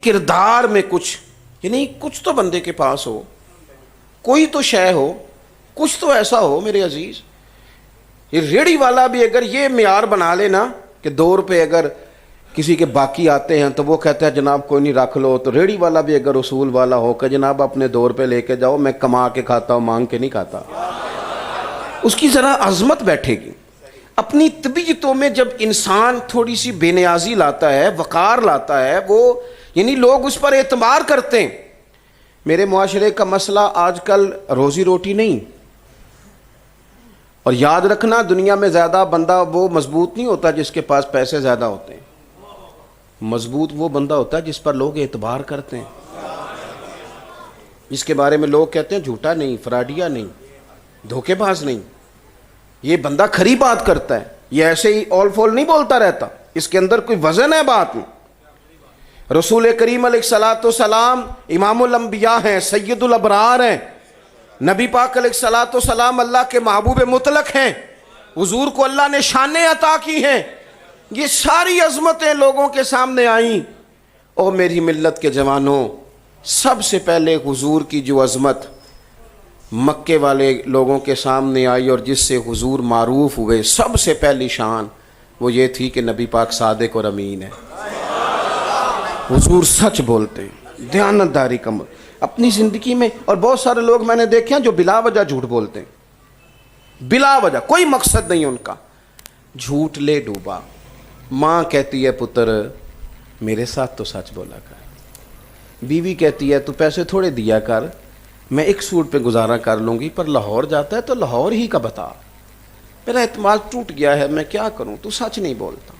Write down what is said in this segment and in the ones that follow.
کردار میں کچھ، یعنی کچھ تو بندے کے پاس ہو، کوئی تو شے ہو، کچھ تو ایسا ہو میرے عزیز۔ یہ ریڑھی والا بھی اگر یہ معیار بنا لے نا کہ 2 روپے اگر کسی کے باقی آتے ہیں تو وہ کہتا ہے جناب کوئی نہیں رکھ لو، تو ریڑھی والا بھی اگر اصول والا ہو کہ جناب اپنے 2 روپے لے کے جاؤ، میں کما کے کھاتا ہوں، مانگ کے نہیں کھاتا، اس کی ذرا عظمت بیٹھے گی۔ اپنی طبیعتوں میں جب انسان تھوڑی سی بے نیازی لاتا ہے، وقار لاتا ہے، وہ یعنی لوگ اس پر اعتبار کرتے ہیں۔ میرے معاشرے کا مسئلہ آج کل روزی روٹی نہیں، اور یاد رکھنا دنیا میں زیادہ بندہ وہ مضبوط نہیں ہوتا جس کے پاس پیسے زیادہ ہوتے ہیں، مضبوط وہ بندہ ہوتا ہے جس پر لوگ اعتبار کرتے ہیں، جس کے بارے میں لوگ کہتے ہیں جھوٹا نہیں، فراڈیا نہیں، دھوکے باز نہیں، یہ بندہ کھری بات کرتا ہے، یہ ایسے ہی اول فول نہیں بولتا رہتا، اس کے اندر کوئی وزن ہے بات میں۔ رسول کریم علیہ الصلوۃ والسلام امام الانبیاء ہیں، سید الابرار ہیں، نبی پاک علیہ الصلوۃ والسلام اللہ کے محبوب مطلق ہیں، حضور کو اللہ نے شانیں عطا کی ہیں، یہ ساری عظمتیں لوگوں کے سامنے آئیں۔ اور میری ملت کے جوانوں، سب سے پہلے حضور کی جو عظمت مکے والے لوگوں کے سامنے آئی اور جس سے حضور معروف ہوئے، سب سے پہلی شان وہ یہ تھی کہ نبی پاک صادق اور امین ہے، حضور سچ بولتے ہیں، دیانتداری کا اپنی زندگی میں۔ اور بہت سارے لوگ میں نے دیکھے ہیں جو بلا وجہ جھوٹ بولتے ہیں، بلا وجہ، کوئی مقصد نہیں ان کا، جھوٹ لے ڈوبا۔ ماں کہتی ہے پتر میرے ساتھ تو سچ بولا کر، بیوی کہتی ہے تو پیسے تھوڑے دیا کر، میں ایک سوٹ پہ گزارا کر لوں گی، پر لاہور جاتا ہے تو لاہور ہی کا بتا، میرا اعتماد ٹوٹ گیا ہے، میں کیا کروں، تو سچ نہیں بولتا۔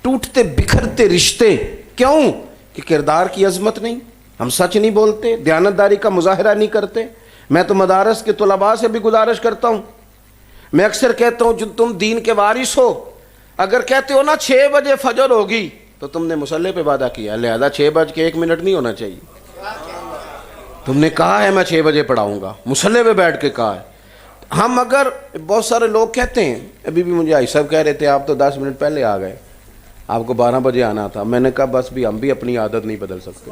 ٹوٹتے بکھرتے رشتے کیوں؟ کہ کردار کی عظمت نہیں، ہم سچ نہیں بولتے، دیانتداری کا مظاہرہ نہیں کرتے۔ میں تو مدارس کے طلباء سے بھی گزارش کرتا ہوں، میں اکثر کہتا ہوں جو تم دین کے وارث ہو، اگر کہتے ہو نا 6 بجے فجر ہوگی تو تم نے مصلی پہ وعدہ کیا، لہذا 6:01 نہیں ہونا چاہیے، تم نے کہا ہے میں 6 بجے پڑھاؤں گا، مصلی پہ بیٹھ کے کہا ہے۔ ہم اگر بہت سارے لوگ کہتے ہیں، ابھی بھی مجھے آئی صاحب کہہ رہے تھے آپ تو 10 منٹ پہلے آ گئے، آپ کو 12 بجے آنا تھا، میں نے کہا بس بھی ہم بھی اپنی عادت نہیں بدل سکتے۔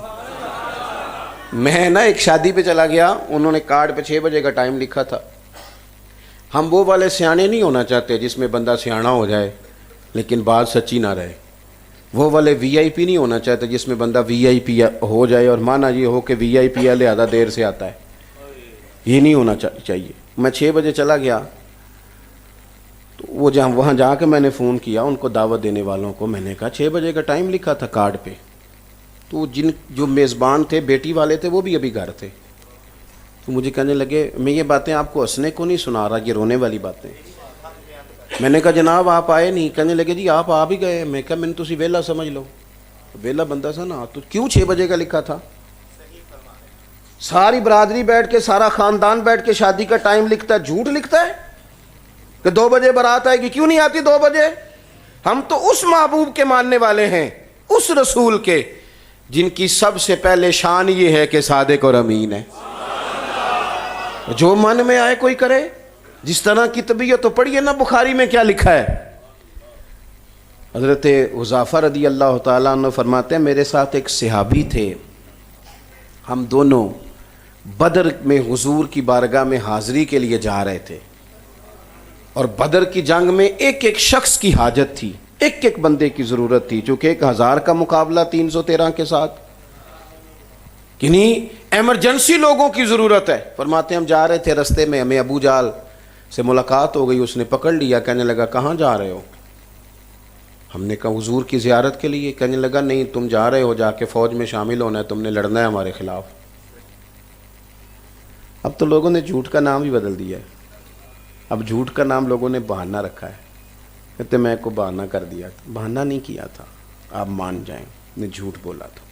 میں نا ایک شادی پہ چلا گیا، انہوں نے کارڈ پہ 6 بجے کا ٹائم لکھا تھا۔ ہم وہ والے سیانے نہیں ہونا چاہتے جس میں بندہ سیانا ہو جائے لیکن بات سچی نہ رہے، وہ والے وی آئی پی نہیں ہونا چاہتے جس میں بندہ وی آئی پی ہو جائے اور مانا یہ ہو کہ وی آئی پی ہے لہذا دیر سے آتا ہے، یہ نہیں ہونا چاہیے۔ میں 6 بجے چلا گیا تو وہ وہاں جا کے میں نے فون کیا ان کو، دعوت دینے والوں کو، میں نے کہا 6 بجے کا ٹائم لکھا تھا کارڈ پہ، تو جو میزبان تھے بیٹی والے تھے وہ بھی ابھی گھر تھے، تو مجھے کہنے لگے میں یہ باتیں آپ کو ہنسنے کو نہیں سنا رہا، یہ رونے والی باتیں۔ میں نے کہا جناب آپ آئے نہیں، کہنے لگے جی آپ آ بھی گئے، میں کہا میں نے تسی ویلا سمجھ لو، ویلا بندہ سا نا، تو کیوں 6 بجے کا لکھا تھا؟ ساری برادری بیٹھ کے، سارا خاندان بیٹھ کے شادی کا ٹائم لکھتا ہے، جھوٹ لکھتا ہے کہ 2 بجے بارات آئے گی، کیوں نہیں آتی 2 بجے؟ ہم تو اس محبوب کے ماننے والے ہیں، اس رسول کے جن کی سب سے پہلے شان یہ ہے کہ صادق اور امین ہے، جو من میں آئے کوئی کرے، جس طرح کی طبیعت تو پڑھیے نا بخاری میں کیا لکھا ہے۔ حضرت حذیفہ رضی اللہ تعالیٰ عنہ فرماتے ہیں میرے ساتھ ایک صحابی تھے، ہم دونوں بدر میں حضور کی بارگاہ میں حاضری کے لیے جا رہے تھے، اور بدر کی جنگ میں ایک ایک شخص کی حاجت تھی، ایک ایک بندے کی ضرورت تھی، چونکہ 1000 کا مقابلہ 313 کے ساتھ، یعنی ایمرجنسی لوگوں کی ضرورت ہے۔ فرماتے ہیں ہم جا رہے تھے، رستے میں ہمیں ابو جہل سے ملاقات ہو گئی، اس نے پکڑ لیا، کہنے لگا کہاں جا رہے ہو؟ ہم نے کہا حضور کی زیارت کے لیے۔ کہنے لگا نہیں تم جا رہے ہو، جا کے فوج میں شامل ہونا ہے، تم نے لڑنا ہے ہمارے خلاف۔ اب تو لوگوں نے جھوٹ کا نام ہی بدل دیا ہے، اب جھوٹ کا نام لوگوں نے بہانہ رکھا ہے، کہتے میں کو بہانہ کر دیا تھا، بہانہ نہیں کیا تھا، آپ مان جائیں نے جھوٹ بولا تھا۔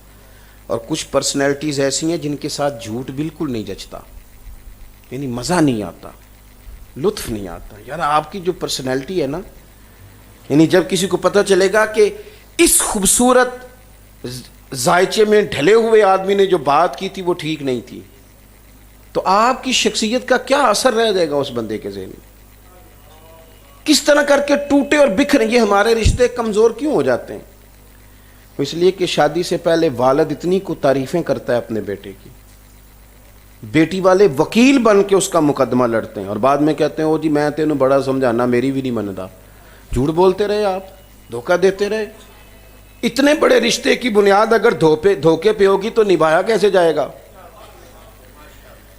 اور کچھ پرسنالٹیز ایسی ہیں جن کے ساتھ جھوٹ بالکل نہیں جچتا، یعنی مزہ نہیں آتا، لطف نہیں آتا۔ یار آپ کی جو پرسنالٹی ہے نا، یعنی جب کسی کو پتہ چلے گا کہ اس خوبصورت ذائچے میں ڈھلے ہوئے آدمی نے جو بات کی تھی وہ ٹھیک نہیں تھی، تو آپ کی شخصیت کا کیا اثر رہ جائے گا اس بندے کے ذہن میں، کس طرح کر کے ٹوٹے اور بکھرے۔ یہ ہمارے رشتے کمزور کیوں ہو جاتے ہیں؟ اس لیے کہ شادی سے پہلے والد اتنی کو تعریفیں کرتا ہے اپنے بیٹے کی، بیٹی والے وکیل بن کے اس کا مقدمہ لڑتے ہیں، اور بعد میں کہتے ہیں او جی میں تینوں بڑا سمجھانا میری بھی نہیں مندا۔ جھوٹ بولتے رہے آپ، دھوکہ دیتے رہے۔ اتنے بڑے رشتے کی بنیاد اگر دھوکے پہ ہوگی تو نبھایا کیسے جائے گا؟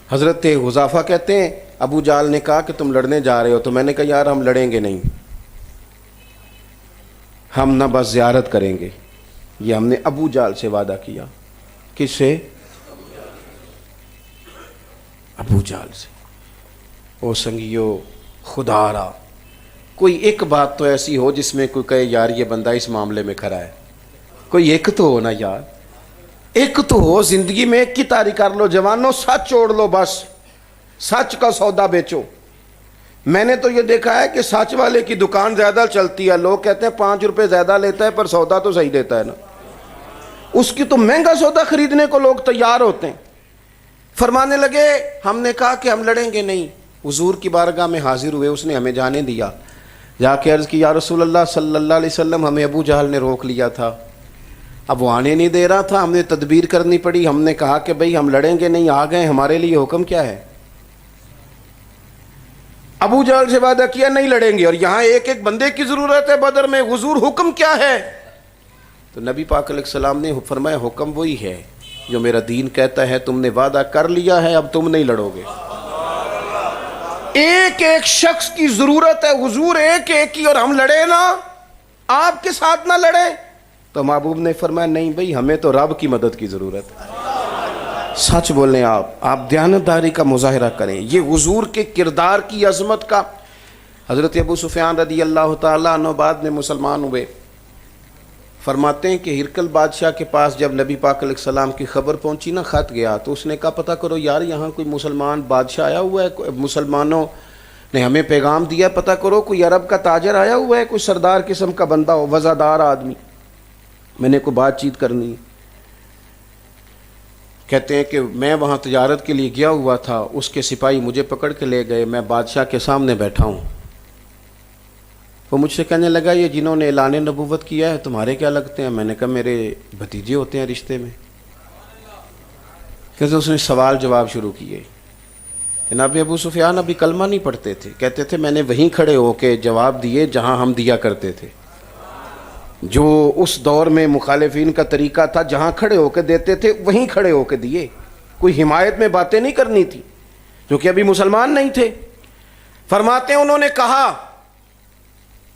حضرت حذیفہ کہتے ہیں ابو جہل نے کہا کہ تم لڑنے جا رہے ہو، تو میں نے کہا یار ہم لڑیں گے نہیں، ہم نہ بس زیارت کریں گے۔ یہ ہم نے ابو جہل سے وعدہ کیا۔ کس سے؟ ابو جہل سے۔ او سنگیو، خدا را کوئی ایک بات تو ایسی ہو جس میں کوئی کہے یار یہ بندہ اس معاملے میں کھڑا ہے، کوئی ایک تو ہو نا یار، ایک تو ہو زندگی میں، ایک کی تاریخ کر لو جوانوں، سچ چھوڑ لو، بس سچ کا سودا بیچو۔ میں نے تو یہ دیکھا ہے کہ سچ والے کی دکان زیادہ چلتی ہے، لوگ کہتے ہیں 5 روپے زیادہ لیتا ہے پر سودا تو صحیح دیتا ہے نا، اس کی تو مہنگا سودا خریدنے کو لوگ تیار ہوتے ہیں۔ فرمانے لگے ہم نے کہا کہ ہم لڑیں گے نہیں۔ حضور کی بارگاہ میں حاضر ہوئے، اس نے ہمیں جانے دیا، جا کے عرض کی یا رسول اللہ صلی اللہ علیہ وسلم ہمیں ابو جہل نے روک لیا تھا، اب وہ آنے نہیں دے رہا تھا، ہم نے تدبیر کرنی پڑی، ہم نے کہا کہ بھئی ہم لڑیں گے نہیں، آ گئے، ہمارے لیے حکم کیا ہے؟ ابو جہل سے وعدہ کیا نہیں لڑیں گے، اور یہاں ایک ایک بندے کی ضرورت ہے بدر میں، حضور حکم کیا ہے؟ تو نبی پاک علیہ السلام نے فرمایا حکم وہی ہے جو میرا دین کہتا ہے، تم نے وعدہ کر لیا ہے، اب تم نہیں لڑو گے۔ ایک ایک شخص کی ضرورت ہے حضور، ایک ایک کی، اور ہم لڑے نا، آپ کے ساتھ نہ لڑے۔ تو محبوب نے فرمایا نہیں بھئی ہمیں تو رب کی مدد کی ضرورت ہے۔ سچ بولیں آپ دیانتداری کا مظاہرہ کریں، یہ حضور کے کردار کی عظمت کا۔ حضرت ابو سفیان رضی اللہ تعالیٰ عنہ بعد میں مسلمان ہوئے، فرماتے ہیں کہ ہرقل بادشاہ کے پاس جب نبی پاک علیہ السلام کی خبر پہنچی نا، خط گیا، تو اس نے کہا پتہ کرو یار یہاں کوئی مسلمان بادشاہ آیا ہوا ہے، مسلمانوں نے ہمیں پیغام دیا، پتہ کرو کوئی عرب کا تاجر آیا ہوا ہے، کوئی سردار قسم کا بندہ ہو، وزادار آدمی، میں نے کوئی بات چیت کرنی ہے۔ کہتے ہیں کہ میں وہاں تجارت کے لیے گیا ہوا تھا، اس کے سپاہی مجھے پکڑ کے لے گئے، میں بادشاہ کے سامنے بیٹھا ہوں، وہ مجھ سے کہنے لگا یہ جنہوں نے اعلان نبوت کیا ہے تمہارے کیا لگتے ہیں؟ میں نے کہا میرے بھتیجے ہوتے ہیں رشتے میں۔ کہتے اس نے سوال جواب شروع کیے۔ جناب ابو سفیان ابھی کلمہ نہیں پڑھتے تھے، کہتے تھے میں نے وہیں کھڑے ہو کے جواب دیے جہاں ہم دیا کرتے تھے، جو اس دور میں مخالفین کا طریقہ تھا، جہاں کھڑے ہو کے دیتے تھے وہیں کھڑے ہو کے دیے، کوئی حمایت میں باتیں نہیں کرنی تھی، جو کہ ابھی مسلمان نہیں تھے۔ فرماتے ہیں انہوں نے کہا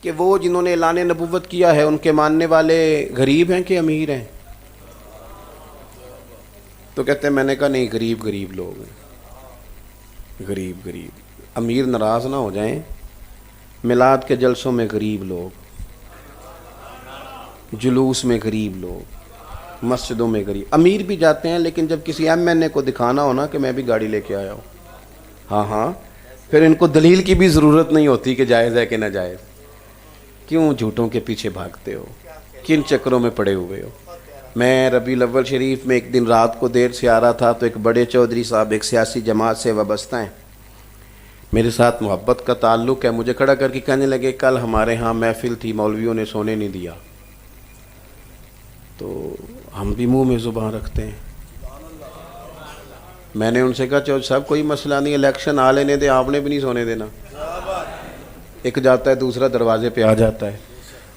کہ وہ جنہوں نے اعلان نبوت کیا ہے ان کے ماننے والے غریب ہیں کہ امیر ہیں؟ تو کہتے ہیں میں نے کہا نہیں غریب لوگ ہیں، غریب، امیر ناراض نہ ہو جائیں، میلاد کے جلسوں میں غریب لوگ، جلوس میں غریب لوگ، مسجدوں میں غریب، امیر بھی جاتے ہیں لیکن جب کسی ایم این اے کو دکھانا ہونا کہ میں بھی گاڑی لے کے آیا ہوں، ہاں پھر ان کو دلیل کی بھی ضرورت نہیں ہوتی کہ جائز ہے کہ ناجائز۔ کیوں جھوٹوں کے پیچھے بھاگتے ہو؟ کن چکروں میں پڑے ہوئے ہو؟ میں ربیع الاول شریف میں ایک دن رات کو دیر سے آ رہا تھا، تو ایک بڑے چودھری صاحب ایک سیاسی جماعت سے وابستہ ہیں، میرے ساتھ محبت کا تعلق ہے، مجھے کھڑا کر کے کہنے لگے کل ہمارے ہاں محفل تھی، مولویوں نے سونے نہیں دیا۔ تو ہم بھی منہ میں زبان رکھتے ہیں۔ میں نے ان سے کہا چودھری صاحب کوئی مسئلہ نہیں، الیکشن آ لینے دیں، آپ نے بھی نہیں سونے دینا، ایک جاتا ہے دوسرا دروازے پہ آ جاتا ہے۔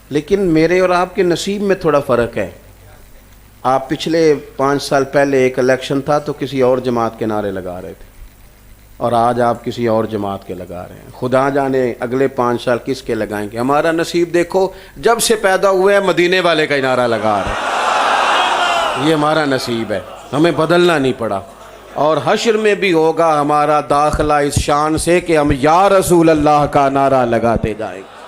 لیکن میرے اور آپ کے نصیب میں تھوڑا فرق ہے، آپ پچھلے 5 سال پہلے ایک الیکشن تھا تو کسی اور جماعت کے نعرے لگا رہے تھے، اور آج آپ کسی اور جماعت کے لگا رہے ہیں، خدا جانے اگلے 5 سال کس کے لگائیں گے۔ ہمارا نصیب دیکھو جب سے پیدا ہوئے ہیں مدینے والے کا ہی نعرہ لگا رہے ہیں، یہ ہمارا نصیب ہے، ہمیں بدلنا نہیں پڑا، اور حشر میں بھی ہوگا ہمارا داخلہ اس شان سے کہ ہم یا رسول اللہ کا نعرہ لگاتے جائیں گے۔